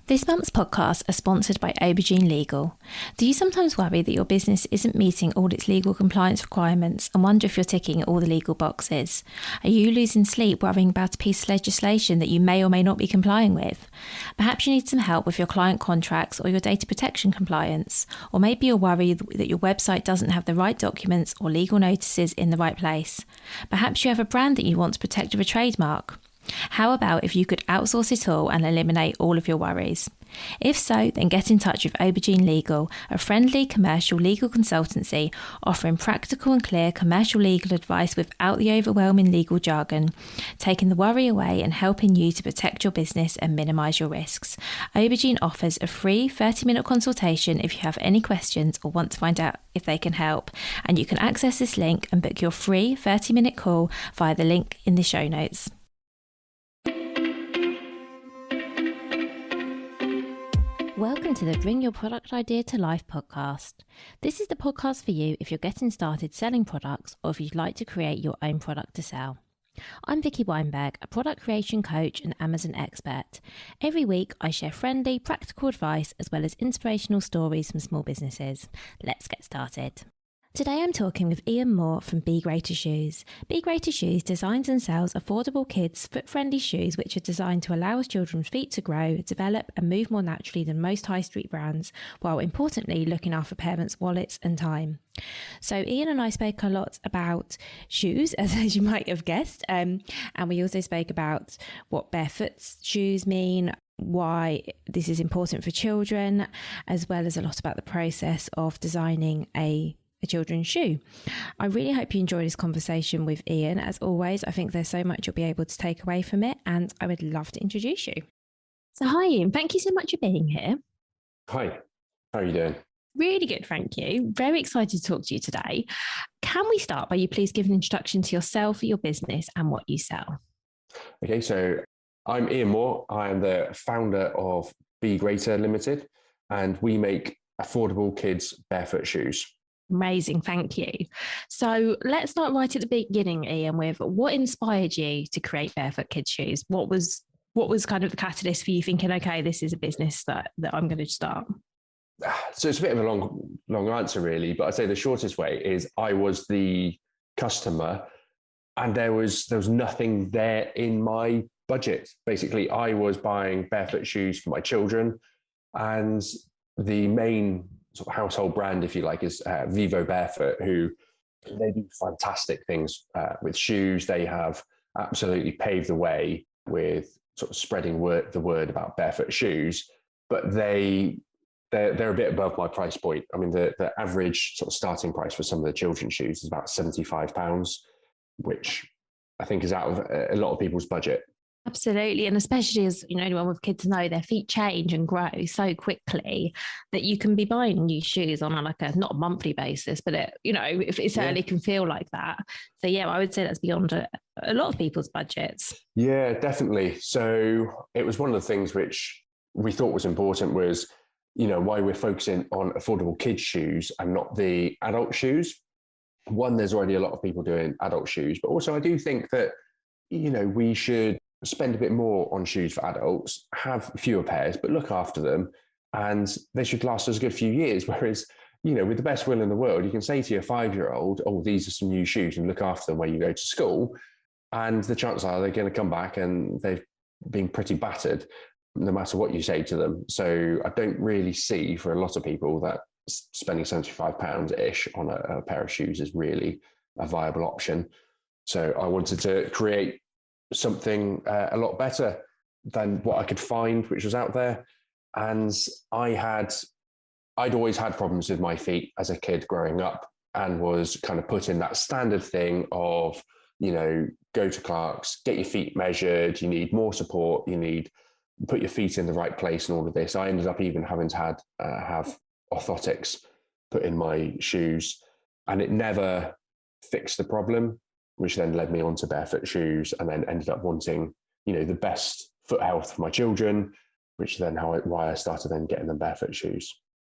This month's podcasts are sponsored by Aubergine Legal. Do you sometimes worry that your business isn't meeting all its legal compliance requirements and wonder if you're ticking all the legal boxes? Are you losing sleep worrying about a piece of legislation that you may or may not be complying with? Perhaps you need some help with your client contracts or your data protection compliance. Or maybe you're worried that your website doesn't have the right documents or legal notices in the right place. Perhaps you have a brand that you want to protect with a trademark. How about if you could outsource it all and eliminate all of your worries? If so, then get in touch with Aubergine Legal, a friendly commercial legal consultancy offering practical and clear commercial legal advice without the overwhelming legal jargon, taking the worry away and helping you to protect your business and minimise your risks. Aubergine offers a free 30-minute consultation if you have any questions or want to find out if they can help, and you can access this link and book your free 30-minute call via the link in the show notes. Welcome to the Bring Your Product Idea to Life podcast. This is the podcast for you if you're getting started selling products or if you'd like to create your own product to sell. I'm Vicky Weinberg, a product creation coach and Amazon expert. Every week I share friendly, practical advice as well as inspirational stories from small businesses. Let's get started. Today I'm talking with Iain Moore from BGreater Shoes. BGreater Shoes designs and sells affordable kids' foot-friendly shoes which are designed to allow children's feet to grow, develop and move more naturally than most high street brands, while importantly looking after parents' wallets and time. So Iain and I spoke a lot about shoes, as you might have guessed, and we also spoke about what barefoot shoes mean, why this is important for children, as well as a lot about the process of designing a children's shoe. I really hope you enjoy this conversation with Iain. As always, I think there's so much you'll be able to take away from it, and I would love to introduce you. So hi Iain, thank you so much for being here. Hi, how are you doing? Really good, thank you. Very excited to talk to you today. Can we start by you please give an introduction to yourself, your business and what you sell? Okay, so I'm Iain Moore. I am the founder of BGreater Limited, and we make affordable kids barefoot shoes. Amazing, thank you. So let's start right at the beginning, Iain, with what inspired you to create barefoot kids shoes? What was kind of the catalyst for you thinking, okay, this is a business that I'm going to start? So it's a bit of a long answer really, but I'd say the shortest way is I was the customer and there was nothing there in my budget. Basically, I was buying barefoot shoes for my children, and the main sort of household brand, if you like, is Vivo Barefoot, who they do fantastic things with shoes. They have absolutely paved the way with sort of spreading the word about barefoot shoes, but they're a bit above my price point. I mean, the average sort of starting price for some of the children's shoes is about £75, which I think is out of a lot of people's budget. Absolutely. And especially as you know, anyone with kids know their feet change and grow so quickly that you can be buying new shoes on like not a monthly basis, but if it certainly can feel like that. So yeah, I would say that's beyond a lot of people's budgets. Yeah, definitely. So it was one of the things which we thought was important was, why we're focusing on affordable kids shoes and not the adult shoes. One, there's already a lot of people doing adult shoes, but also I do think that, we should spend a bit more on shoes for adults, have fewer pairs, but look after them, and they should last us a good few years. Whereas, with the best will in the world, you can say to your 5-year-old, oh, these are some new shoes, and look after them when you go to school. And the chances are they're going to come back and they've been pretty battered, no matter what you say to them. So I don't really see for a lot of people that spending £75-ish on a pair of shoes is really a viable option. So I wanted to create something a lot better than what I could find, which was out there. And I'd always had problems with my feet as a kid growing up, and was kind of put in that standard thing of, go to Clark's, get your feet measured, you need more support, put your feet in the right place and all of this. I ended up even having to have orthotics put in my shoes, and it never fixed the problem, which then led me on to barefoot shoes, and then ended up wanting, the best foot health for my children, which then why I started then getting them barefoot shoes.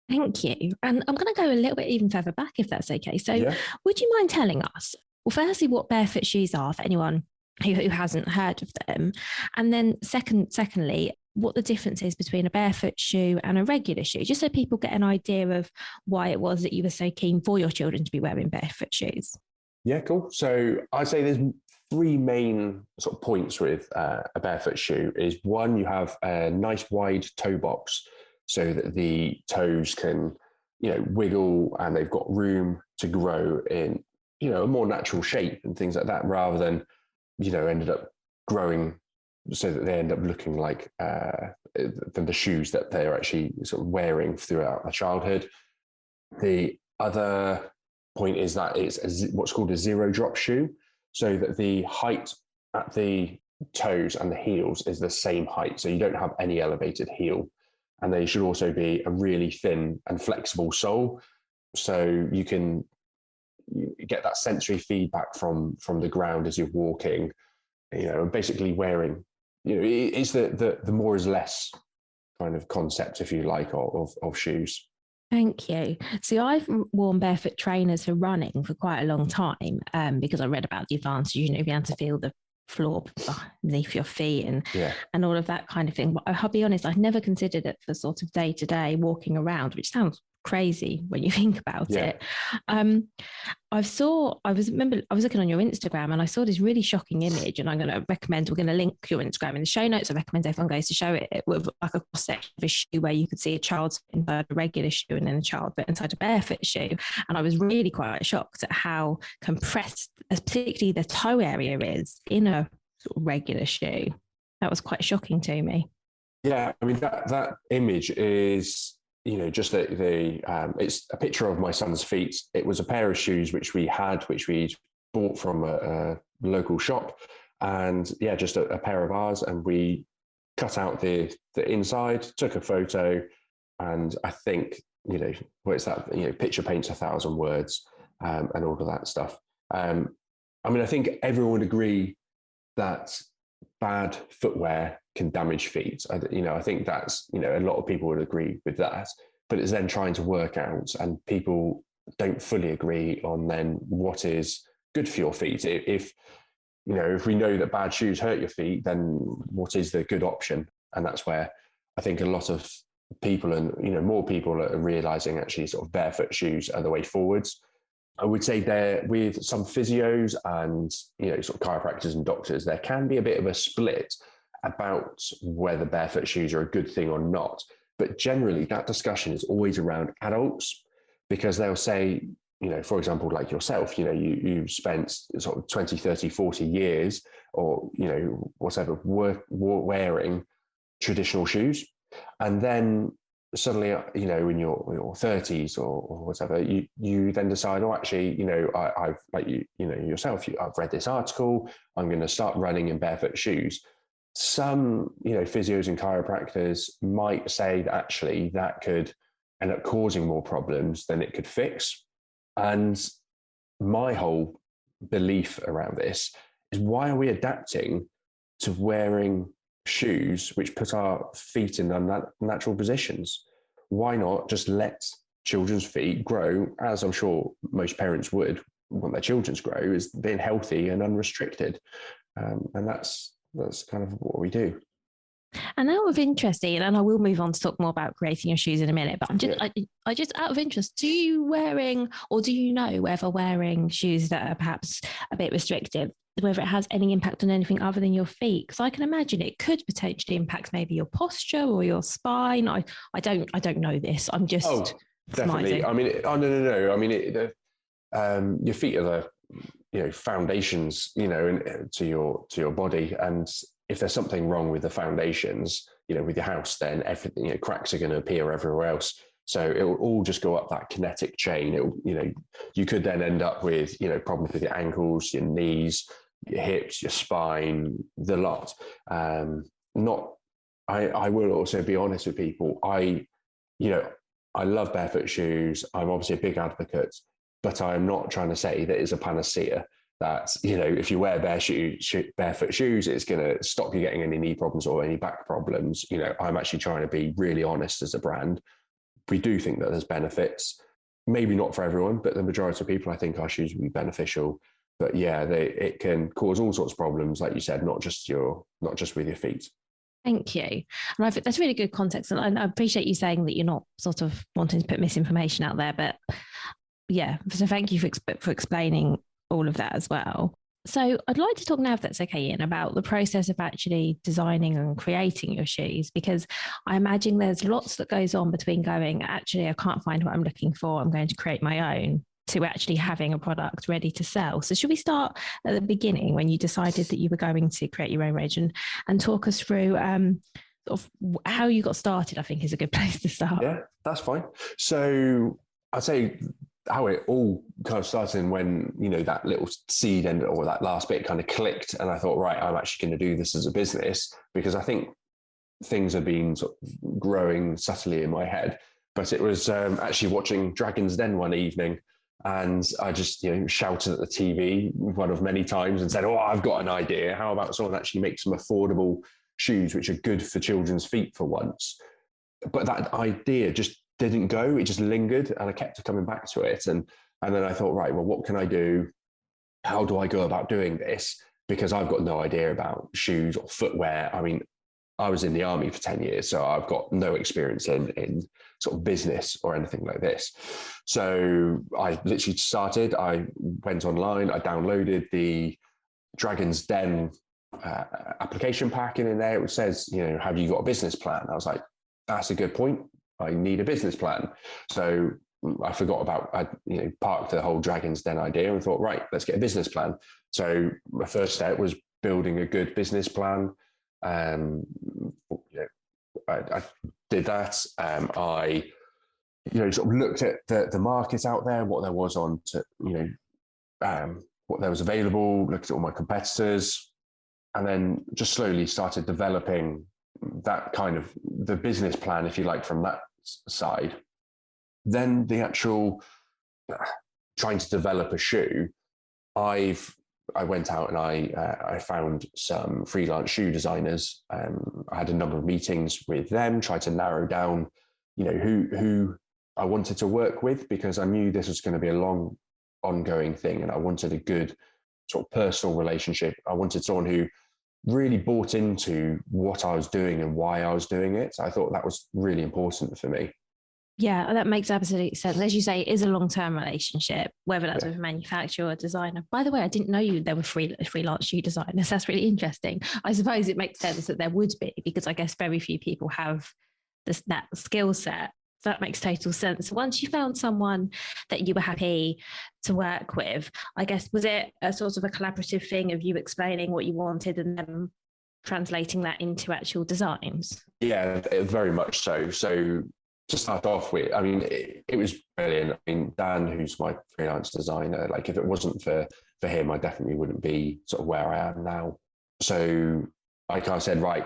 Thank you. And I'm going to go a little bit even further back, if that's okay. So Would you mind telling us, well, firstly, what barefoot shoes are for anyone who hasn't heard of them? And then secondly, what the difference is between a barefoot shoe and a regular shoe, just so people get an idea of why it was that you were so keen for your children to be wearing barefoot shoes? Yeah, cool. So I'd say there's three main sort of points with a barefoot shoe. Is one, you have a nice wide toe box so that the toes can, wiggle, and they've got room to grow in, a more natural shape and things like that, rather than, ended up growing so that they end up looking like than the shoes that they're actually sort of wearing throughout their childhood. The other point is that it's what's called a zero drop shoe, so that the height at the toes and the heels is the same height. So you don't have any elevated heel. And they should also be a really thin and flexible sole. So you can get that sensory feedback from the ground as you're walking, basically wearing, it's the more is less kind of concept, if you like, of shoes. Thank you. See, I've worn barefoot trainers for running for quite a long time because I read about the advantage, being able to feel the floor beneath your feet and all of that kind of thing. But I'll be honest, I've never considered it for sort of day to day walking around, which sounds crazy when you think about it. I was looking on your Instagram and I saw this really shocking image, and we're going to link your Instagram in the show notes. I recommend everyone goes to show it with like a cross section of a shoe where you could see a child's foot inside a regular shoe and then a child's foot inside a barefoot shoe. And I was really quite shocked at how compressed, particularly the toe area, is in a sort of regular shoe. That was quite shocking to me. Yeah, I mean, that image is, just it's a picture of my son's feet. It was a pair of shoes which we'd bought from a local shop, and just a pair of ours, and we cut out the inside, took a photo, and I think, what's that, picture paints 1,000 words, and all of that stuff. I mean, I think everyone would agree that bad footwear can damage feet. I think that's, a lot of people would agree with that, but it's then trying to work out, and people don't fully agree on then what is good for your feet. If we know that bad shoes hurt your feet, then what is the good option? And that's where I think a lot of people, and more people, are realizing actually sort of barefoot shoes are the way forwards. I would say there, with some physios and sort of chiropractors and doctors, there can be a bit of a split about whether barefoot shoes are a good thing or not. But generally, that discussion is always around adults, because they'll say, for example, like yourself, you spent sort of 20, 30, 40 years or, whatever, wearing traditional shoes. And then suddenly, in your 30s or whatever, you then decide, oh, actually, I've, like yourself, I've read this article, I'm going to start running in barefoot shoes. Some, physios and chiropractors might say that actually that could end up causing more problems than it could fix. And my whole belief around this is, why are we adapting to wearing shoes which put our feet in unnatural positions? Why not just let children's feet grow, as I'm sure most parents would want their children to grow, is being healthy and unrestricted. And that's kind of what we do. And out of interest, Iain, and I will move on to talk more about creating your shoes in a minute, but I just out of interest, do you know whether wearing shoes that are perhaps a bit restrictive, whether it has any impact on anything other than your feet? Because I can imagine it could potentially impact maybe your posture or your spine. I don't know this. I'm just definitely. surmising. I mean, no. I mean, your feet are the foundations, to your body, and if there's something wrong with the foundations, with your house, then everything, cracks are going to appear everywhere else. So it will all just go up that kinetic chain. You could then end up with, problems with your ankles, your knees, your hips, your spine, the lot. I will also be honest with people. I love barefoot shoes. I'm obviously a big advocate, but I'm not trying to say that it's a panacea. That, if you wear barefoot shoes, it's going to stop you getting any knee problems or any back problems. I'm actually trying to be really honest as a brand. We do think that there's benefits, maybe not for everyone, but the majority of people, I think our shoes will be beneficial. But yeah, it can cause all sorts of problems, like you said, not just with your feet. Thank you. And I think that's really good context. And I appreciate you saying that you're not sort of wanting to put misinformation out there. But yeah, so thank you for explaining all of that as well. So I'd like to talk now, if that's okay, Iain, about the process of actually designing and creating your shoes, because I imagine there's lots that goes on between going, actually, I can't find what I'm looking for, I'm going to create my own, to actually having a product ready to sell. So should we start at the beginning when you decided that you were going to create your own range, and talk us through sort of how you got started? I think is a good place to start. Yeah, that's fine. So I'd say how it all kind of started when, that little seed end or that last bit kind of clicked. And I thought, right, I'm actually going to do this as a business, because I think things have been sort of growing subtly in my head. But it was actually watching Dragon's Den one evening. And I just, shouted at the TV one of many times and said, oh, I've got an idea. How about someone actually make some affordable shoes which are good for children's feet for once? But that idea just didn't go. It just lingered, and I kept coming back to it. And then I thought, right, well, what can I do? How do I go about doing this? Because I've got no idea about shoes or footwear. I mean, I was in the army for 10 years, so I've got no experience in sort of business or anything like this. So I literally started, I went online, I downloaded the Dragon's Den application pack, and in there it says, have you got a business plan? I was like, that's a good point. I need a business plan. So I forgot about, I parked the whole Dragon's Den idea and thought, right, let's get a business plan. So my first step was building a good business plan. I did that. I sort of looked at the market out there, what there was on to, what there was available, looked at all my competitors, and then just slowly started developing that kind of the business plan, if you like, from that side. Then the actual trying to develop a shoe, I went out and I found some freelance shoe designers. I had a number of meetings with them, tried to narrow down, who I wanted to work with, because I knew this was going to be a long, ongoing thing, and I wanted a good sort of personal relationship. I wanted someone who really bought into what I was doing and why I was doing it. I thought that was really important for me. Yeah, that makes absolute sense. As you say, it is a long-term relationship, whether that's with a manufacturer or a designer. By the way, I didn't know there were freelance shoe designers. That's really interesting. I suppose it makes sense that there would be, because I guess very few people have that skill set. So that makes total sense. Once you found someone that you were happy to work with, I guess, was it a sort of a collaborative thing of you explaining what you wanted and then translating that into actual designs? Yeah, very much so. So to start off with, I mean, it was brilliant. I mean, Dan, who's my freelance designer, like if it wasn't for him, I definitely wouldn't be sort of where I am now. So I kind of said, right,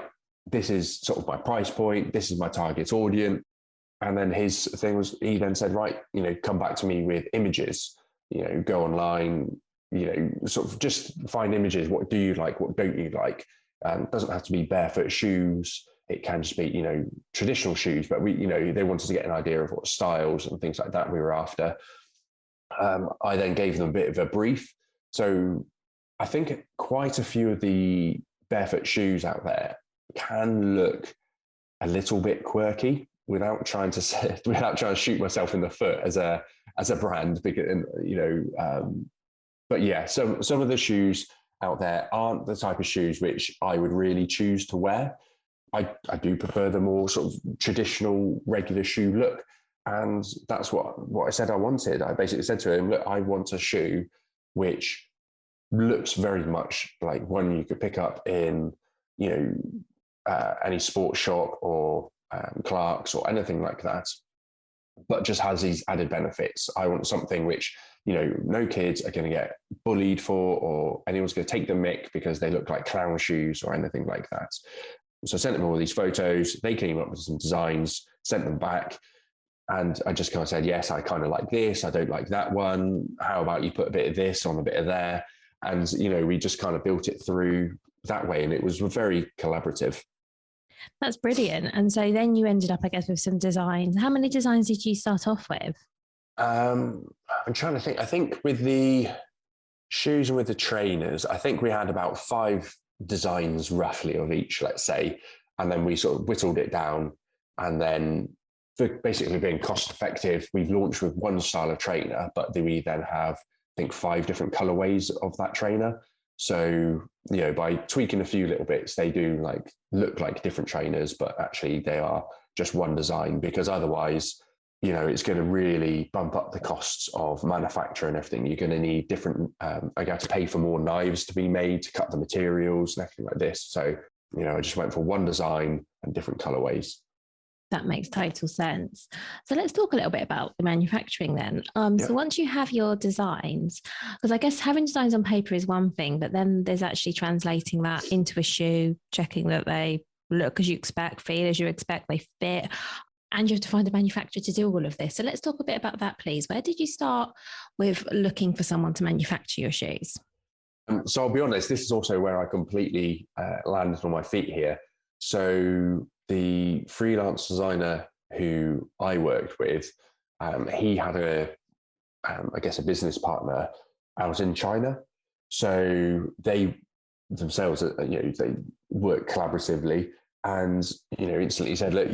this is sort of my price point. This is my target audience. And then his thing was, he then said, right, come back to me with images, go online, sort of just find images. What do you like? What don't you like? It doesn't have to be barefoot shoes. It can just be, traditional shoes, but they wanted to get an idea of what styles and things like that we were after. I then gave them a bit of a brief. So I think quite a few of the barefoot shoes out there can look a little bit quirky without trying to shoot myself in the foot as a brand, because but yeah, some of the shoes out there aren't the type of shoes which I would really choose to wear. I do prefer the more sort of traditional regular shoe look. And that's what I said I wanted. I basically said to him, look, I want a shoe which looks very much like one you could pick up in, any sports shop or Clark's or anything like that, but just has these added benefits. I want something which, no kids are going to get bullied for, or anyone's going to take the mick because they look like clown shoes or anything like that. So I sent them all these photos. They came up with some designs, sent them back. And I just kind of said, yes, I kind of like this. I don't like that one. How about you put a bit of this on a bit of there? And, we just kind of built it through that way. And it was very collaborative. That's brilliant. And so then you ended up, I guess, with some designs. How many designs did you start off with? I'm trying to think. I think with the shoes and with the trainers, I think we had about 5 designs roughly of each, let's say. And then we sort of whittled it down. And then for basically being cost effective, we've launched with one style of trainer, but we then have, I think, 5 different colorways of that trainer. So, by tweaking a few little bits, they do look like different trainers, but actually they are just one design, because otherwise, it's going to really bump up the costs of manufacture and everything. You're going to need different, I got to pay for more knives to be made to cut the materials and everything like this. So, I just went for one design and different colorways. That makes total sense. So let's talk a little bit about the manufacturing then. So once you have your designs, because I guess having designs on paper is one thing, but then there's actually translating that into a shoe, checking that they look as you expect, feel as you expect, they fit, and you have to find a manufacturer to do all of this. So let's talk a bit about that, please. Where did you start with looking for someone to manufacture your shoes? So I'll be honest, this is also where I completely landed on my feet here. So the freelance designer who I worked with, he had I guess a business partner out in China. So they themselves, they work collaboratively, and, instantly said, look,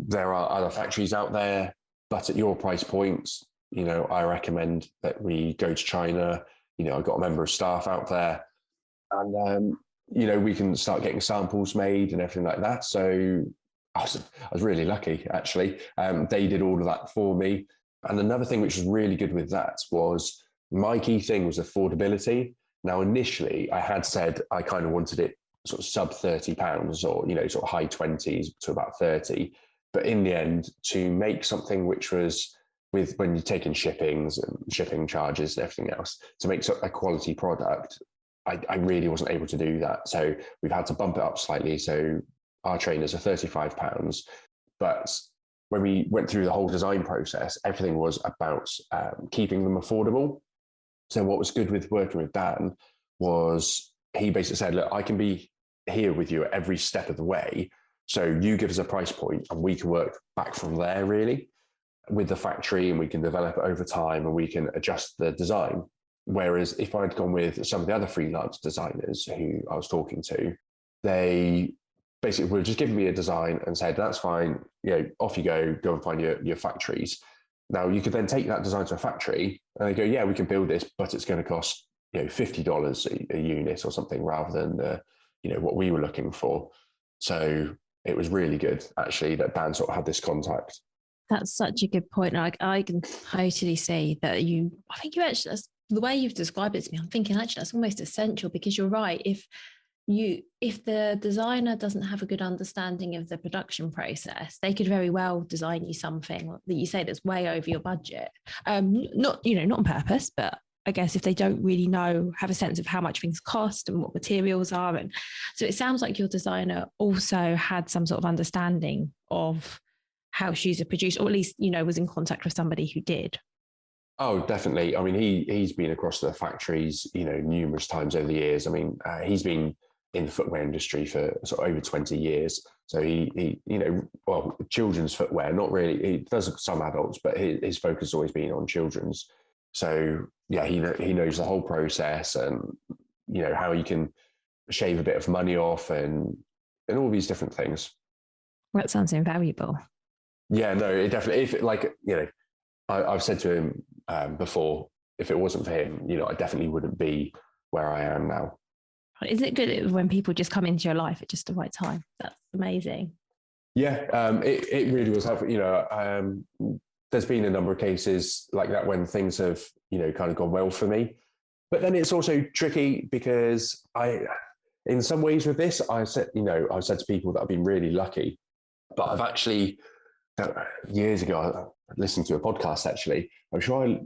there are other factories out there, but at your price points, I recommend that we go to China. I've got a member of staff out there, and, we can start getting samples made and everything like that. So I was really lucky, actually. They did all of that for me. And another thing which was really good with that was, my key thing was affordability. Now, initially, I had said I kind of wanted it sort of sub £30, or, sort of high 20s to about 30. But in the end, to make something which was, when you're taking shipping charges and everything else, to make a quality product, I really wasn't able to do that. So we've had to bump it up slightly. So our trainers are £35. But when we went through the whole design process, everything was about keeping them affordable. So what was good with working with Dan was, he basically said, look, I can be here with you at every step of the way. So you give us a price point and we can work back from there, really, with the factory, and we can develop it over time, and we can adjust the design. Whereas if I'd gone with some of the other freelance designers who I was talking to, they basically were just giving me a design and said, that's fine, off you go and find your factories. Now, you could then take that design to a factory and they go, yeah, we can build this, but it's going to cost $50 a unit or something, rather than what we were looking for. So it was really good, actually, that Dan sort of had this contact. That's such a good point. I can totally see that I think you actually, the way you've described it to me, I'm thinking actually that's almost essential, because you're right. If the designer doesn't have a good understanding of the production process, they could very well design you something that you say that's way over your budget. Not on purpose, but I guess if they don't really have a sense of how much things cost and what materials are. And so it sounds like your designer also had some sort of understanding of how shoes are produced, or at least, was in contact with somebody who did. Oh, definitely. I mean, he's been across the factories, numerous times over the years. I mean, he's been in the footwear industry for sort of over 20 years. So he children's footwear, not really. He does some adults, but his focus has always been on children's. So yeah, he knows the whole process, and, how you can shave a bit of money off, and all these different things. That sounds invaluable. Yeah, no, it definitely, I've said to him before, if it wasn't for him, I definitely wouldn't be where I am now. Isn't it good when people just come into your life at just the right time? That's amazing. Yeah, it really was helpful. There's been a number of cases like that when things have, kind of gone well for me. But then it's also tricky, because in some ways with this, I've said to people that I've been really lucky, but I've actually, years ago, I listened to a podcast, actually. I'm sure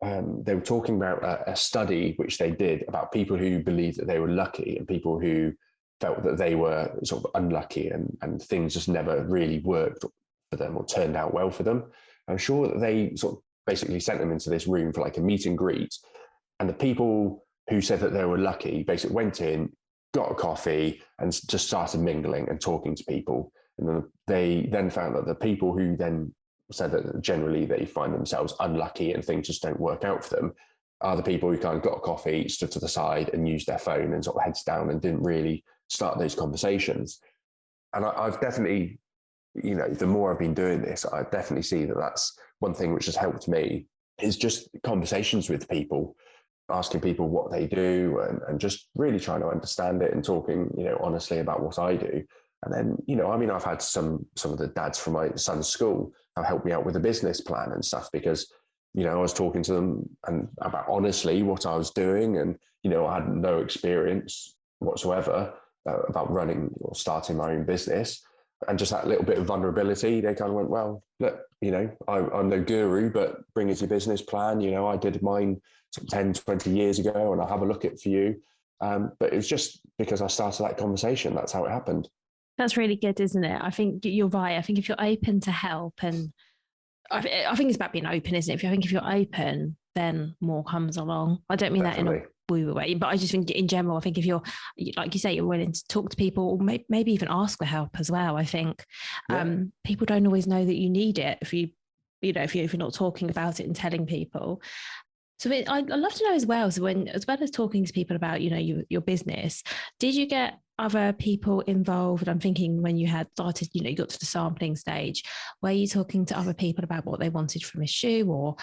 they were talking about a study which they did about people who believed that they were lucky and people who felt that they were sort of unlucky, and things just never really worked for them or turned out well for them. I'm sure that they sort of basically sent them into this room for like a meet and greet. And the people who said that they were lucky basically went in, got a coffee, and just started mingling and talking to people. And then they then found that the people who then said that generally they find themselves unlucky and things just don't work out for them are the people who kind of got a coffee, stood to the side and used their phone and sort of heads down and didn't really start those conversations. And I've definitely, the more I've been doing this, I definitely see that that's one thing which has helped me is just conversations with people, asking people what they do, and just really trying to understand it and talking, honestly about what I do. And then, I've had some of the dads from my son's school have helped me out with a business plan and stuff because, I was talking to them and about honestly what I was doing, and, I had no experience whatsoever about running or starting my own business. And just that little bit of vulnerability, they kind of went, well, look, I'm no guru, but bring us your business plan. I did mine 10, 20 years ago, and I'll have a look at it for you. But it was just because I started that conversation. That's how it happened. That's really good, isn't it? I think you're right. I think if you're open to help, and I think it's about being open, isn't it? If you're open, then more comes along. I don't mean Definitely. that in a woo way, but I just think in general, I think if you're, like you say, you're willing to talk to people, or maybe even ask for help as well. I think people don't always know that you need it if if you're not talking about it and telling people. So I'd love to know as well. So as well as talking to people about, your business, did you get other people involved? I'm thinking when you had started, you got to the sampling stage, were you talking to other people about what they wanted from a shoe, or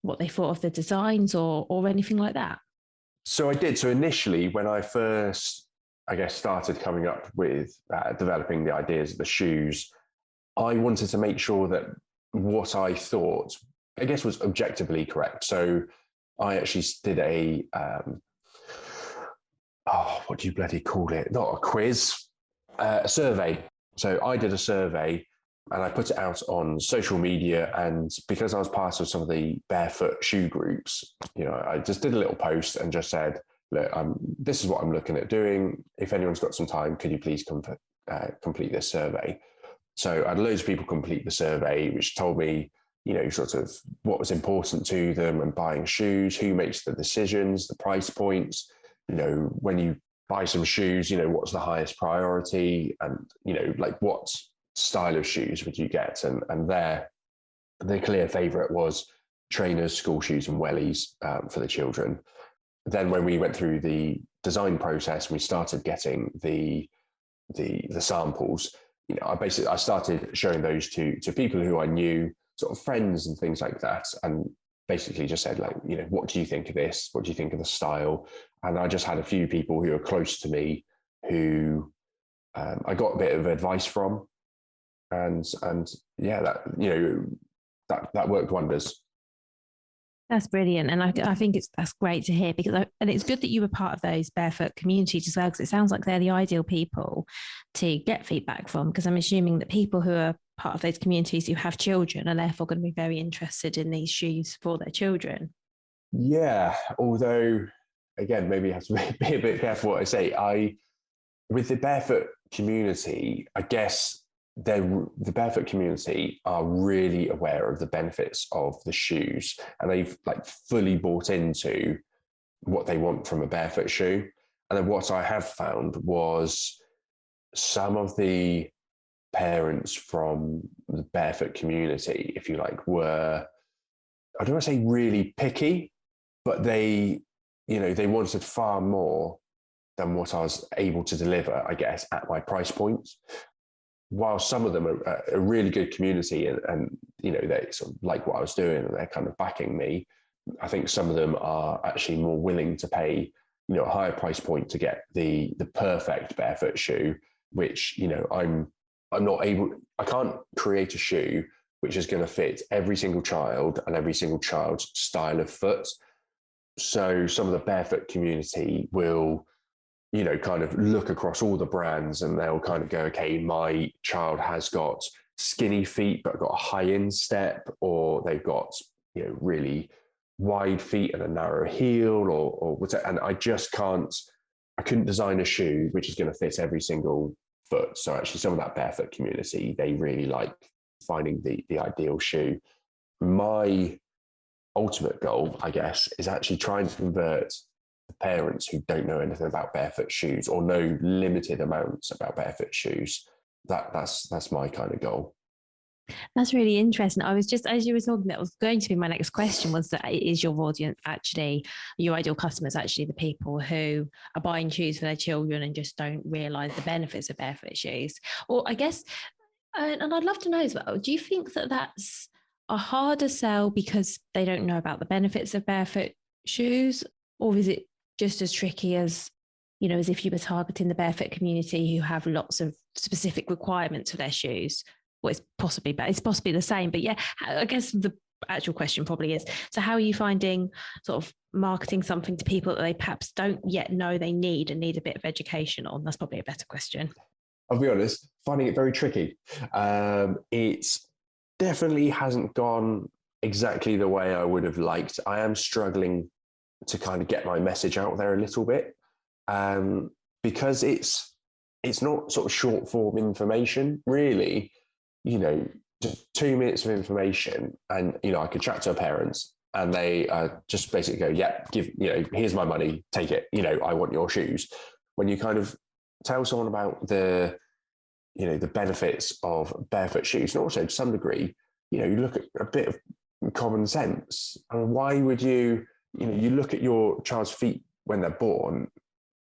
what they thought of the designs, or anything like that? So I did. So initially, when I first, I guess, started coming up with developing the ideas of the shoes, I wanted to make sure that what I thought, I guess, was objectively correct. So I actually did what do you bloody call it? Not a quiz, a survey. So I did a survey and I put it out on social media. And because I was part of some of the barefoot shoe groups, I just did a little post and just said, look, this is what I'm looking at doing. If anyone's got some time, could you please complete this survey? So I had loads of people complete the survey, which told me, sort of what was important to them and buying shoes, who makes the decisions, the price points, when you buy some shoes, what's the highest priority, and, like what style of shoes would you get? And the clear favorite was trainers, school shoes, and wellies for the children. Then when we went through the design process, we started getting the samples. I started showing those to people who I knew, sort of friends and things like that, and basically just said, like, what do you think of this? What do you think of the style? And I just had a few people who are close to me who I got a bit of advice from, and yeah, that worked wonders. That's brilliant. And I think that's great to hear, and it's good that you were part of those barefoot communities as well, because it sounds like they're the ideal people to get feedback from, because I'm assuming that people who are part of those communities who have children are therefore going to be very interested in these shoes for their children. Yeah, although again, maybe I have to be a bit careful what I say. With the barefoot community, I guess the barefoot community are really aware of the benefits of the shoes, and they've like fully bought into what they want from a barefoot shoe. And then what I have found was some of the parents from the barefoot community, if you like, were, I don't want to say really picky, but they wanted far more than what I was able to deliver, I guess, at my price points. While some of them are a really good community, and they sort of like what I was doing and they're kind of backing me, I think some of them are actually more willing to pay a higher price point to get the perfect barefoot shoe, which I can't create a shoe which is going to fit every single child and every single child's style of foot. So some of the barefoot community will kind of look across all the brands, and they'll kind of go, okay, my child has got skinny feet, but got a high instep, or they've got, really wide feet and a narrow heel, or whatever. And I couldn't design a shoe which is going to fit every single foot. So actually some of that barefoot community, they really like finding the ideal shoe. My ultimate goal, I guess, is actually trying to convert the parents who don't know anything about barefoot shoes, or know limited amounts about barefoot shoes. That's my kind of goal. That's really interesting. I was just, as you were talking, that was going to be my next question, was that is your audience actually, your ideal customers actually the people who are buying shoes for their children and just don't realize the benefits of barefoot shoes? Or I guess, and I'd love to know as well, do you think that that's a harder sell because they don't know about the benefits of barefoot shoes? Or is it just as tricky as, as if you were targeting the barefoot community who have lots of specific requirements for their shoes? Well, it's possibly the same, but yeah, I guess the actual question probably is, so how are you finding sort of marketing something to people that they perhaps don't yet know they need and need a bit of education on? That's probably a better question. I'll be honest, finding it very tricky. It's definitely hasn't gone exactly the way I would have liked. I am struggling to kind of get my message out there a little bit, because it's not sort of short form information, really. Just 2 minutes of information, and I could chat to parents, and they just basically go, "Yeah, here's my money, take it. I want your shoes." When you kind of tell someone about the benefits of barefoot shoes, and also to some degree, you look at a bit of common sense. I mean, why would you look at your child's feet when they're born,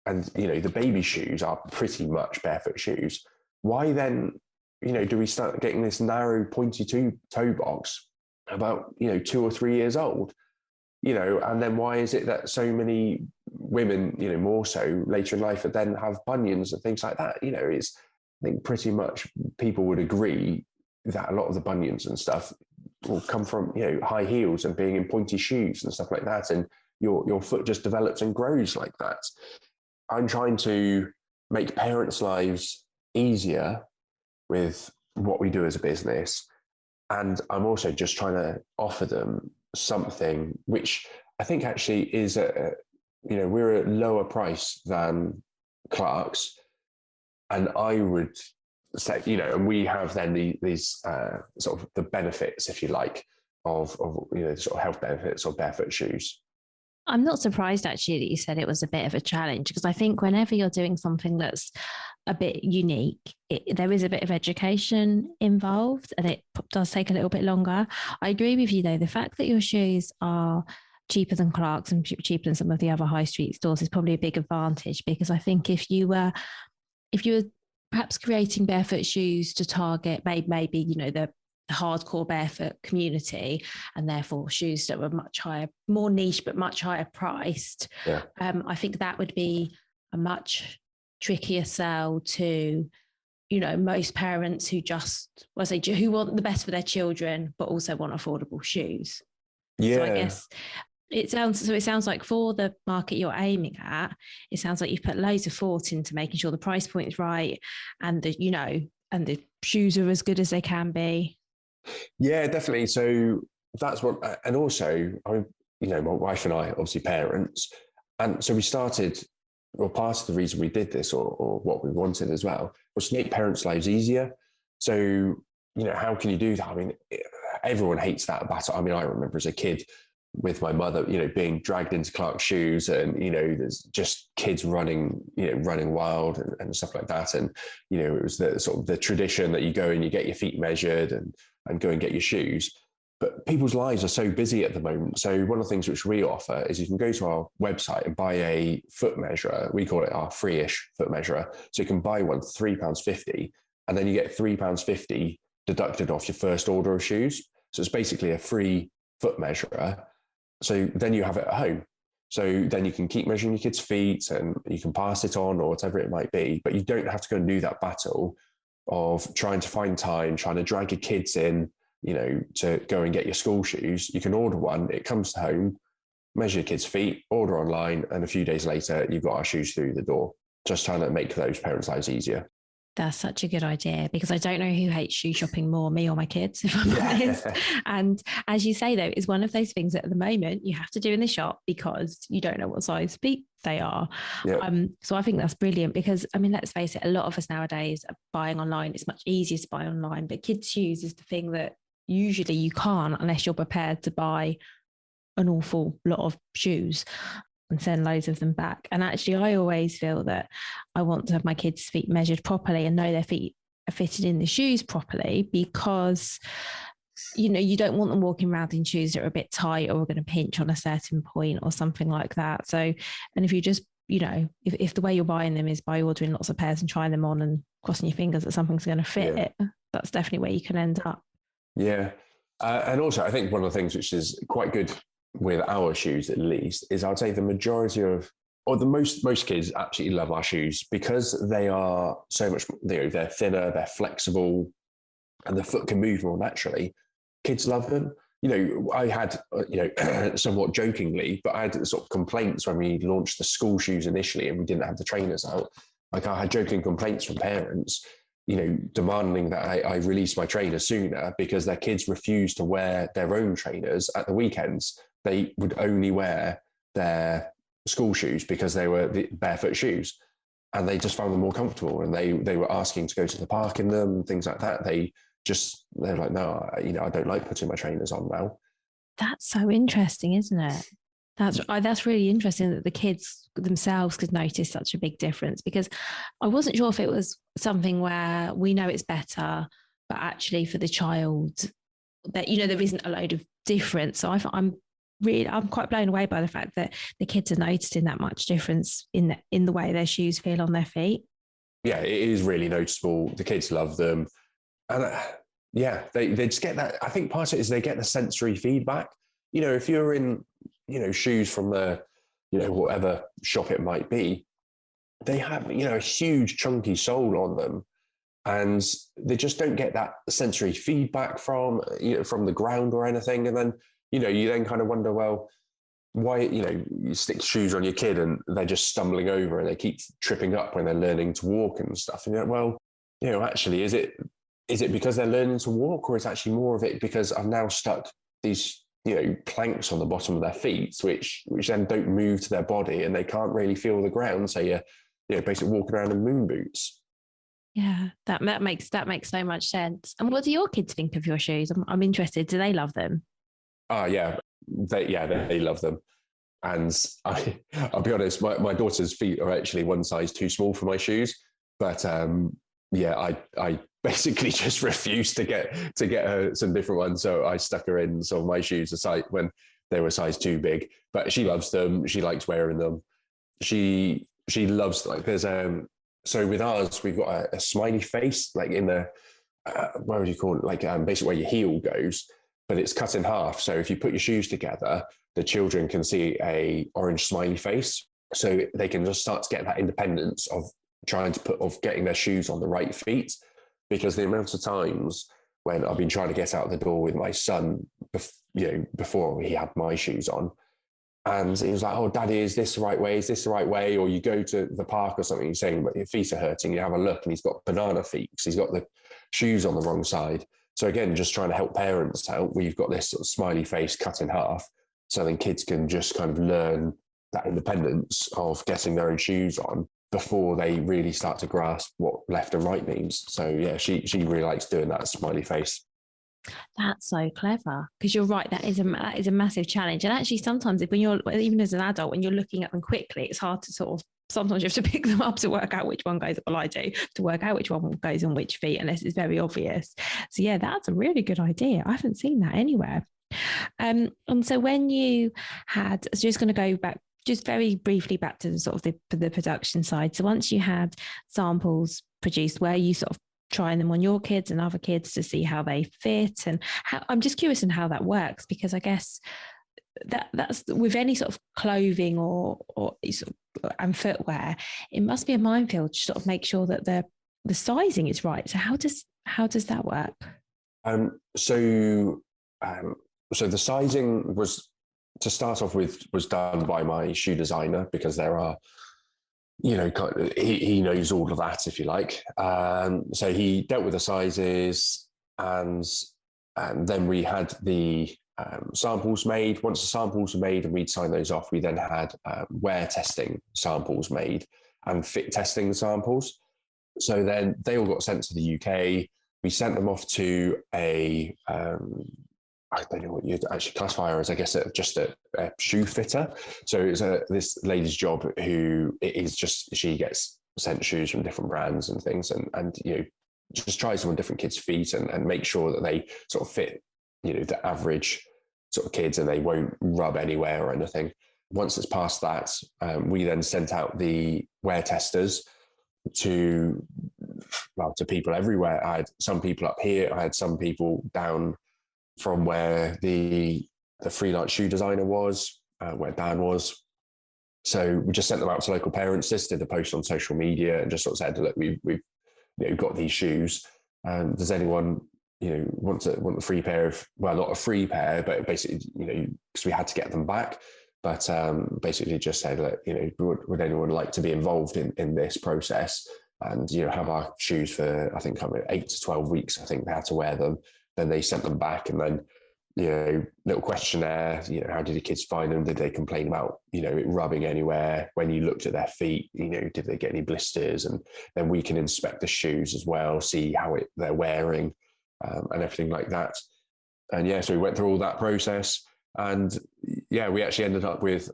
and the baby shoes are pretty much barefoot shoes. Why then do we start getting this narrow pointy toe box about 2 or 3 years old? And then why is it that so many women, more so later in life, then have bunions and things like that? It's, I think pretty much people would agree that a lot of the bunions and stuff will come from high heels and being in pointy shoes and stuff like that, and your foot just develops and grows like that. I'm trying to make parents' lives easier with what we do as a business, and I'm also just trying to offer them something which I think actually is we're a lower price than Clark's, and I would say and we have then these sort of the benefits, if you like, of the sort of health benefits of barefoot shoes. I'm not surprised actually that you said it was a bit of a challenge, because I think whenever you're doing something that's a bit unique, there is a bit of education involved and it does take a little bit longer. I agree with you though. The fact that your shoes are cheaper than Clark's and cheaper than some of the other high street stores is probably a big advantage, because I think if you were perhaps creating barefoot shoes to target maybe the hardcore barefoot community, and therefore shoes that were much higher, more niche but much higher priced, I think that would be a much trickier sell to most parents who who want the best for their children but also want affordable shoes. So I guess it sounds like for the market you're aiming at, it sounds like you've put loads of thought into making sure the price point is right, and and the shoes are as good as they can be. Yeah, definitely. So that's what, and also, my wife and I, obviously parents, and so we started. Well, part of the reason we did this, or what we wanted as well, was to make parents' lives easier. So, how can you do that? I mean, everyone hates that battle. I mean, I remember as a kid with my mother, being dragged into Clark's shoes, and there's just kids running wild and stuff like that. And it was the sort of the tradition that you go and you get your feet measured and go and get your shoes. But people's lives are so busy at the moment. So one of the things which we offer is you can go to our website and buy a foot measurer. We call it our free-ish foot measurer. So you can buy one for £3.50, and then you get £3.50 deducted off your first order of shoes. So it's basically a free foot measurer. So then you have it at home. So then you can keep measuring your kids' feet and you can pass it on or whatever it might be. But you don't have to go and do that battle of trying to find time, trying to drag your kids in, to go and get your school shoes. You can order one, it comes to home, measure your kids' feet, order online, and a few days later, you've got our shoes through the door. Just trying to make those parents' lives easier. That's such a good idea, because I don't know who hates shoe shopping more, me or my kids, if I'm honest. And as you say, though, it's one of those things that at the moment you have to do in the shop because you don't know what size feet they are. So I think that's brilliant, because, I mean, let's face it, a lot of us nowadays are buying online. It's much easier to buy online, but kids' shoes is the thing that usually you can't unless you're prepared to buy an awful lot of shoes and send loads of them back. And actually, I always feel that I want to have my kids' feet measured properly and know their feet fitted in the shoes properly, because you don't want them walking around in shoes that are a bit tight or are going to pinch on a certain point or something like that. So, and if you just, if the way you're buying them is by ordering lots of pairs and trying them on and crossing your fingers that something's going to fit it, that's definitely where you can end up. Yeah. And also, I think one of the things which is quite good with our shoes, at least, is I'd say the majority of, or the most kids absolutely love our shoes because they are so much, they're thinner, they're flexible, and the foot can move more naturally. Kids love them. I had, somewhat jokingly, but I had sort of complaints when we launched the school shoes initially and we didn't have the trainers out. Like, I had joking complaints from parents, demanding that I release my trainers sooner because their kids refused to wear their own trainers at the weekends. They would only wear their school shoes because they were the barefoot shoes, and they just found them more comfortable, and they were asking to go to the park in them and things like that. They're like, no, I don't like putting my trainers on now. That's so interesting, isn't it? That's really interesting that the kids themselves could notice such a big difference, because I wasn't sure if it was something where we know it's better, but actually for the child that, there isn't a load of difference. So I'm quite blown away by the fact that the kids are noticing that much difference in the way their shoes feel on their feet. Yeah, it is really noticeable. The kids love them. And they just get that. I think part of it is they get the sensory feedback. If you're in, shoes from the, whatever shop it might be, they have, a huge chunky sole on them, and they just don't get that sensory feedback from the ground or anything. And then, you then kind of wonder, well, why, you stick shoes on your kid and they're just stumbling over and they keep tripping up when they're learning to walk and stuff. And you're like, well, actually, is it because they're learning to walk, or is actually more of it because I've now stuck these, planks on the bottom of their feet, which then don't move to their body and they can't really feel the ground. So you're, basically walking around in moon boots. Yeah, that makes so much sense. And what do your kids think of your shoes? I'm interested. Do they love them? Oh, yeah. They love them. And I'll be honest, my daughter's feet are actually one size too small for my shoes. But I basically just refused to get her some different ones. So I stuck her in some of my shoes aside when they were size too big. But she loves them. She likes wearing them. She loves, like, there's so with ours we've got a smiley face, like in the what would you call it, like basically where your heel goes, but it's cut in half. So if you put your shoes together, the children can see a orange smiley face, so they can just start to get that independence of getting their shoes on the right feet. Because the amount of times when I've been trying to get out the door with my son, before he had my shoes on, and he was like, "Oh, Daddy, is this the right way? Is this the right way?" Or you go to the park or something, you're saying, "But your feet are hurting." You have a look, and he's got banana feet because he's got the shoes on the wrong side. So again, just trying to help parents out, we've got this sort of smiley face cut in half, so then kids can just kind of learn that independence of getting their own shoes on before they really start to grasp what left and right means. So yeah, she really likes doing that smiley face. That's so clever, because you're right. That is a massive challenge. And actually, sometimes when you're, even as an adult, when you're looking at them quickly, it's hard to sort of, sometimes you have to pick them up to work out which one goes, well, I do, to work out which one goes on which feet, unless it's very obvious. So yeah, that's a really good idea. I haven't seen that anywhere. And so when you had, so just going to go back just very briefly back to the sort of the production side. So once you had samples produced, where you sort of trying them on your kids and other kids to see how they fit, and I'm just curious on how that works, because I guess that's with any sort of clothing or and footwear, it must be a minefield to sort of make sure that the sizing is right. So how does that work? So the sizing was, to start off with, was done by my shoe designer, because there are, he knows all of that, if you like. So he dealt with the sizes, and then we had the samples made. Once the samples were made and we'd signed those off, we then had wear testing samples made and fit testing samples. So then they all got sent to the UK. We sent them off to a I don't know what you'd actually classify her as, I guess, just a shoe fitter. So it's this lady's job who is just, she gets sent shoes from different brands and things, and just tries them on different kids' feet and make sure that they sort of fit, the average sort of kids and they won't rub anywhere or anything. Once it's past that, we then sent out the wear testers to people everywhere. I had some people up here. I had some people down from where the freelance shoe designer was, where Dan was. So we just sent them out to local parents, just did a post on social media and just sort of said, look, we've got these shoes. Does anyone, want a free pair of, well, not a free pair, but basically, because we had to get them back. But basically just said, look, would anyone like to be involved in this process and, have our shoes for, I think, 8 to 12 weeks, I think they had to wear them. Then they sent them back and then, little questionnaire, how did the kids find them? Did they complain about, it rubbing anywhere? When you looked at their feet, did they get any blisters? And then we can inspect the shoes as well, see how they're wearing and everything like that. And so we went through all that process. And we actually ended up with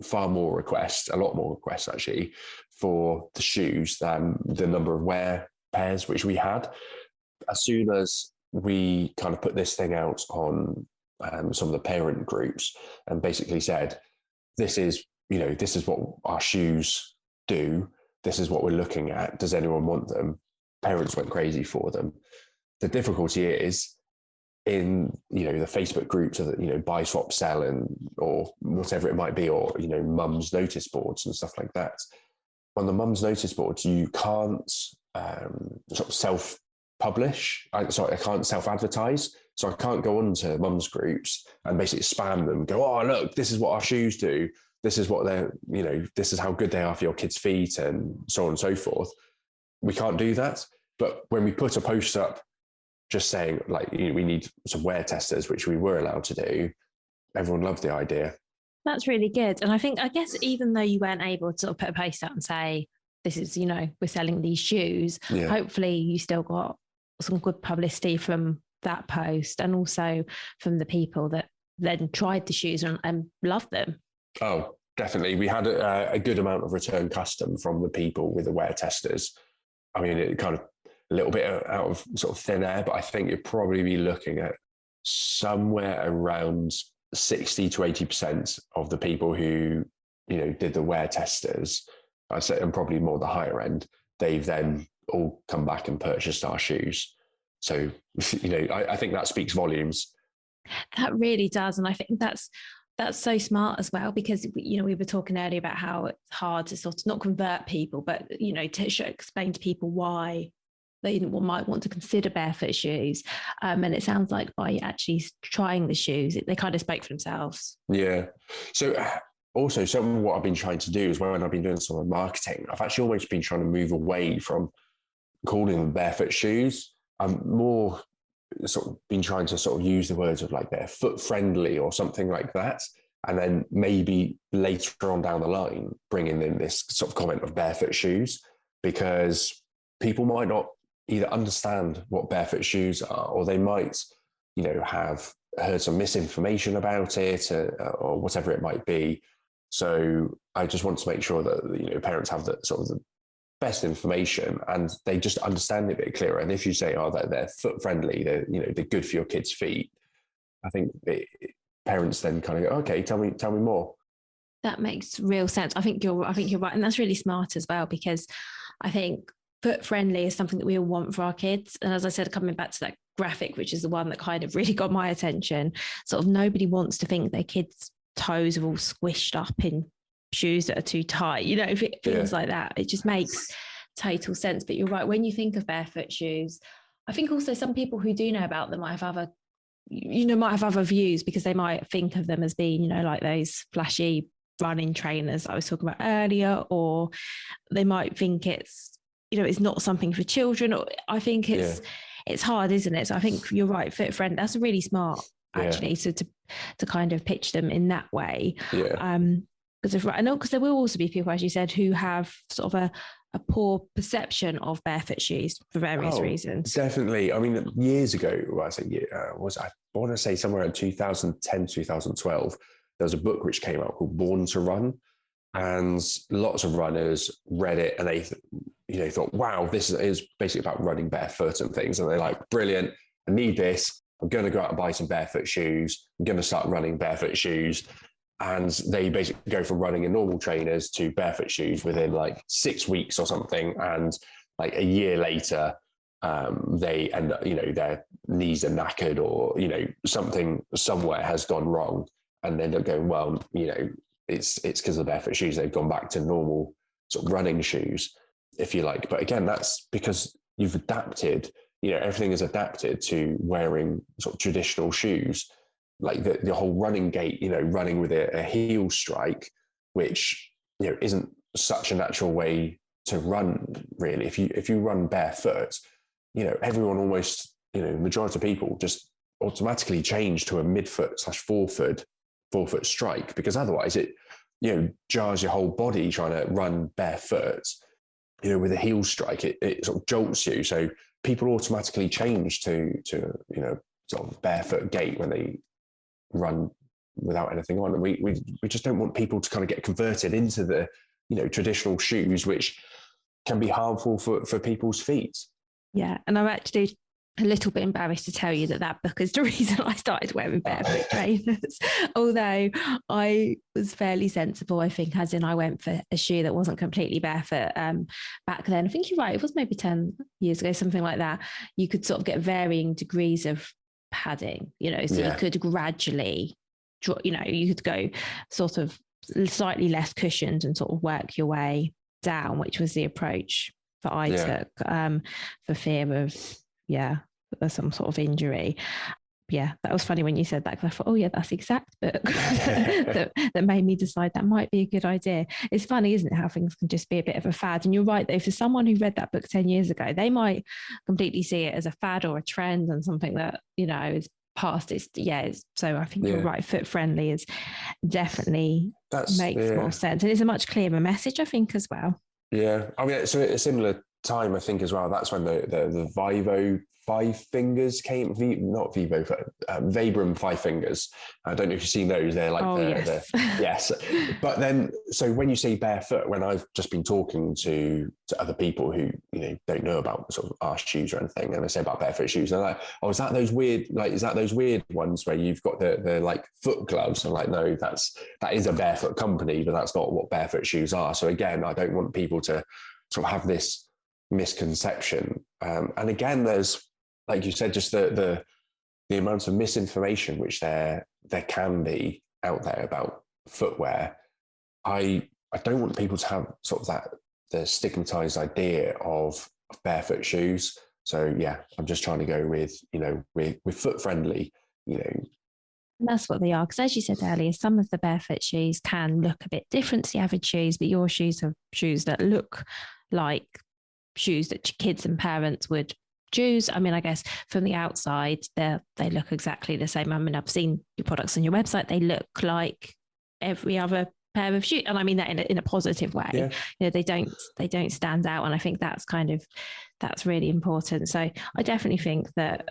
far more requests, a lot more requests actually, for the shoes than the number of wear pairs which we had. As soon as we kind of put this thing out on some of the parent groups and basically said, this is what our shoes do. This is what we're looking at. Does anyone want them? Parents went crazy for them. The difficulty is, in the Facebook groups of buy swap sell or whatever it might be, or mums notice boards and stuff like that. On the mums notice boards, you can't sort of self-publish. I can't self-advertise, so I can't go on to mums groups and basically spam them. Go, oh look, this is what our shoes do. This is what they're this is how good they are for your kids' feet, and so on and so forth. We can't do that. But when we put a post up just saying, like, we need some wear testers, which we were allowed to do, everyone loved the idea. That's really good. And I guess even though you weren't able to sort of put a post out and say, this is, we're selling these shoes, hopefully you still got some good publicity from that post and also from the people that then tried the shoes and loved them. Oh, definitely. We had a good amount of return custom from the people with the wear testers. I mean, it kind of a little bit out of sort of thin air, but I think you'd probably be looking at somewhere around 60 to 80% of the people who, did the wear testers, I'd say, and probably more the higher end, they've then all come back and purchased our shoes. So, I think that speaks volumes. That really does. And I think that's so smart as well, because, we were talking earlier about how it's hard to sort of not convert people, but, to explain to people why they might want to consider barefoot shoes. And it sounds like by actually trying the shoes, they kind of spoke for themselves. Yeah. So also some of what I've been trying to do is, when I've been doing some of marketing, I've actually almost been trying to move away from calling them barefoot shoes. I'm more sort of been trying to sort of use the words of like they're foot friendly or something like that. And then maybe later on down the line, bringing in this sort of comment of barefoot shoes, because people might not either understand what barefoot shoes are, or they might, have heard some misinformation about it or whatever it might be. So I just want to make sure that, parents have the sort of the best information and they just understand it a bit clearer. And if you say, oh, they're foot friendly, they're good for your kids' feet, I think parents then kind of go, okay, tell me more. That makes real sense. I think you're right. And that's really smart as well, because I think foot friendly is something that we all want for our kids. And as I said, coming back to that graphic, which is the one that kind of really got my attention, sort of nobody wants to think their kids' toes are all squished up in shoes that are too tight, things like that. It just makes total sense. But you're right, when you think of barefoot shoes, I think also some people who do know about them might have other views, because they might think of them as being, like those flashy running trainers I was talking about earlier, or they might think it's not something for children. Or I think it's hard, isn't it? So I think you're right, foot friend. That's really smart, actually, to kind of pitch them in that way. Yeah. Because there will also be people, as you said, who have sort of a poor perception of barefoot shoes for various reasons. Definitely. I mean, years ago, I want to say somewhere in 2010, 2012, there was a book which came out called Born to Run, and lots of runners read it and they thought, wow, this is basically about running barefoot and things. And they're like, brilliant, I need this. I'm going to go out and buy some barefoot shoes. I'm going to start running barefoot shoes. And they basically go from running in normal trainers to barefoot shoes within like 6 weeks or something. And like a year later, they end up, their knees are knackered, or, something somewhere has gone wrong. And they end up going, well, it's because of the barefoot shoes. They've gone back to normal sort of running shoes, if you like. But again, that's because you've adapted, everything is adapted to wearing sort of traditional shoes, like the whole running gait, running with a heel strike, which, isn't such a natural way to run, really. If you run barefoot, everyone almost, majority of people just automatically change to a midfoot/forefoot strike, because otherwise it, jars your whole body trying to run barefoot. With a heel strike, it sort of jolts you. So people automatically change to sort of barefoot gait when they run without anything on. And we just don't want people to kind of get converted into the, traditional shoes, which can be harmful for people's feet. Yeah. And I'm actually a little bit embarrassed to tell you that book is the reason I started wearing barefoot trainers. Although I was fairly sensible, I think, as in I went for a shoe that wasn't completely barefoot back then. I think you're right. It was maybe 10 years ago, something like that. You could sort of get varying degrees of padding, so you could gradually, you could go sort of slightly less cushioned and sort of work your way down, which was the approach that I took for fear of, some sort of injury. Yeah, that was funny when you said that, because I thought, oh yeah, that's the exact book that made me decide that might be a good idea. It's funny, isn't it, how things can just be a bit of a fad. And you're right, though, for someone who read that book 10 years ago, they might completely see it as a fad or a trend and something that, is past. So I think you're right, foot friendly is definitely makes more sense. And it's a much clearer message, I think, as well. Yeah, I mean, so at a similar time, I think, as well, that's when the Vivo 5 fingers came, not Vivo, Vibram 5 fingers. I don't know if you've seen those. They're like yes. But then, so when you say barefoot, when I've just been talking to other people who, don't know about sort of our shoes or anything, and they say about barefoot shoes, they're like, oh, is that those weird ones where you've got the like foot gloves? I'm like, no, that is a barefoot company, but that's not what barefoot shoes are. So again, I don't want people to sort of have this misconception. And again, there's, like you said, just the amount of misinformation which there can be out there about footwear. I don't want people to have sort of the stigmatized idea of barefoot shoes. So yeah, I'm just trying to go with foot friendly, And that's what they are. Because as you said earlier, some of the barefoot shoes can look a bit different to the average shoes, but your shoes are shoes that look like shoes that kids and parents would choose. I mean, I guess from the outside, they look exactly the same. I mean, I've seen your products on your website. They look like every other pair of shoes, and I mean that in a positive way. Yeah. They don't stand out, and I think that's really important. So I definitely think that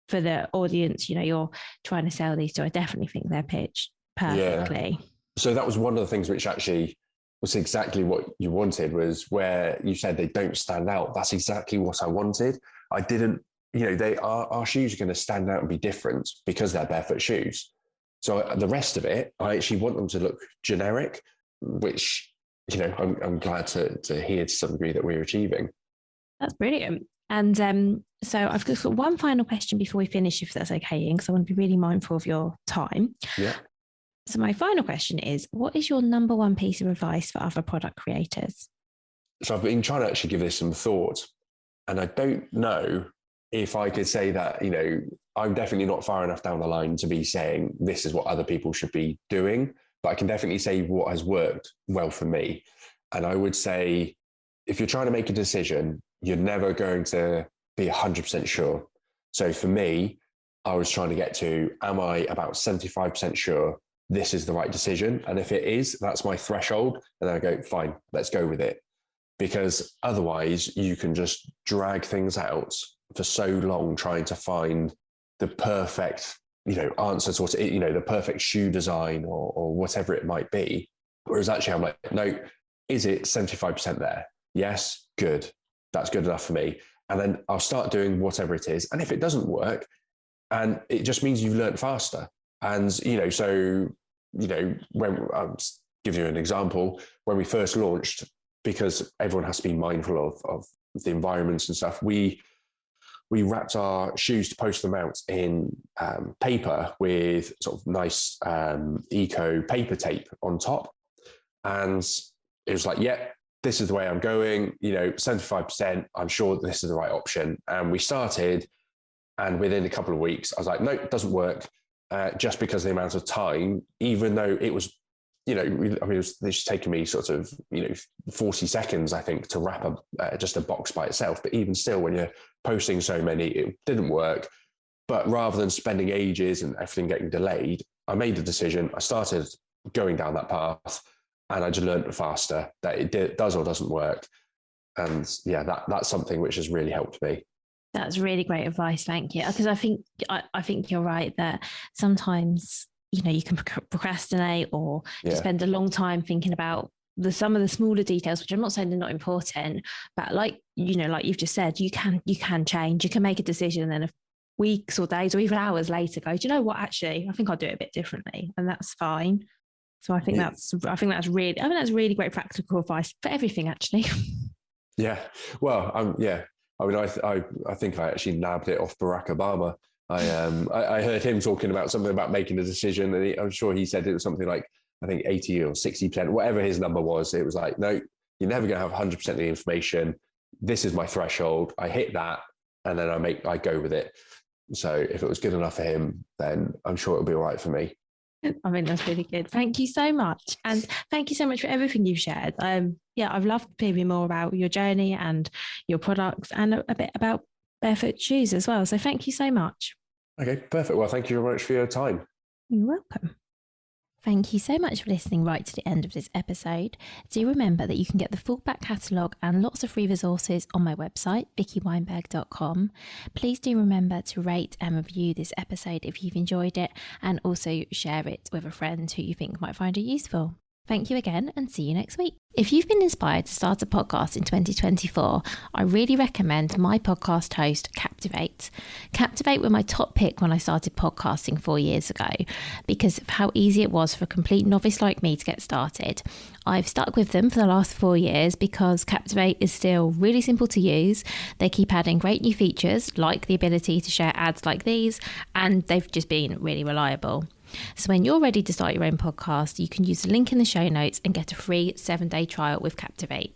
for the audience, you're trying to sell these to, I definitely think they're pitched perfectly. Yeah. So that was one of the things which actually was exactly what you wanted, was where you said they don't stand out. That's exactly what I wanted. I didn't, our shoes are going to stand out and be different because they're barefoot shoes. So the rest of it, I actually want them to look generic, which, I'm glad to hear to some degree that we're achieving. That's brilliant. And so I've got one final question before we finish, if that's okay, Iain, because I want to be really mindful of your time. Yeah. So my final question is, what is your number one piece of advice for other product creators? So I've been trying to actually give this some thought, and I don't know if I could say that, I'm definitely not far enough down the line to be saying this is what other people should be doing, but I can definitely say what has worked well for me. And I would say, if you're trying to make a decision, you're never going to be 100% sure. So for me, I was trying to get to, am I about 75% sure this is the right decision? And if it is, that's my threshold. And then I go, fine, let's go with it. Because otherwise you can just drag things out for so long trying to find the perfect, answer to the perfect shoe design or whatever it might be. Whereas actually I'm like, no, is it 75% there? Yes, good. That's good enough for me. And then I'll start doing whatever it is. And if it doesn't work, and it just means you've learned faster. And, when I'll give you an example, when we first launched, because everyone has to be mindful of the environments and stuff, we wrapped our shoes to post them out in paper with sort of nice eco paper tape on top. And it was like, yeah, this is the way I'm going, 75%, I'm sure this is the right option. And we started, and within a couple of weeks, I was like, no, it doesn't work, just because of the amount of time, even though it was, it's taken me sort of, 40 seconds, I think, to wrap up just a box by itself. But even still, when you're posting so many, it didn't work. But rather than spending ages and everything getting delayed, I made a decision. I started going down that path, and I just learned faster that it does or doesn't work. And yeah, that's something which has really helped me. That's really great advice. Thank you. Because I think you're right that sometimes, you can procrastinate or spend a long time thinking about some of the smaller details, which I'm not saying they're not important, but like you've just said, you can change, you can make a decision, and then weeks or days or even hours later go, do you know what, actually, I think I'll do it a bit differently, and that's fine. So I think that's really great practical advice for everything, actually. Yeah. Well, I think I actually nabbed it off Barack Obama. I heard him talking about something about making a decision, and I'm sure he said it was something like, I think 80 or 60%, whatever his number was. It was like, no, you're never going to have 100% of the information. This is my threshold. I hit that, and then I go with it. So if it was good enough for him, then I'm sure it'll be all right for me. I mean, that's really good. Thank you so much. And thank you so much for everything you've shared. I've loved hearing more about your journey and your products, and a bit about barefoot shoes as well. So thank you so much. Okay, perfect. Well, thank you very much for your time. You're welcome. Thank you so much for listening right to the end of this episode. Do remember that you can get the full back catalogue and lots of free resources on my website, vickyweinberg.com. Please do remember to rate and review this episode if you've enjoyed it, and also share it with a friend who you think might find it useful. Thank you again, and see you next week. If you've been inspired to start a podcast in 2024, I really recommend my podcast host, Captivate. Captivate were my top pick when I started podcasting 4 years ago because of how easy it was for a complete novice like me to get started. I've stuck with them for the last 4 years because Captivate is still really simple to use. They keep adding great new features like the ability to share ads like these, and they've just been really reliable. So when you're ready to start your own podcast, you can use the link in the show notes and get a free 7-day trial with Captivate.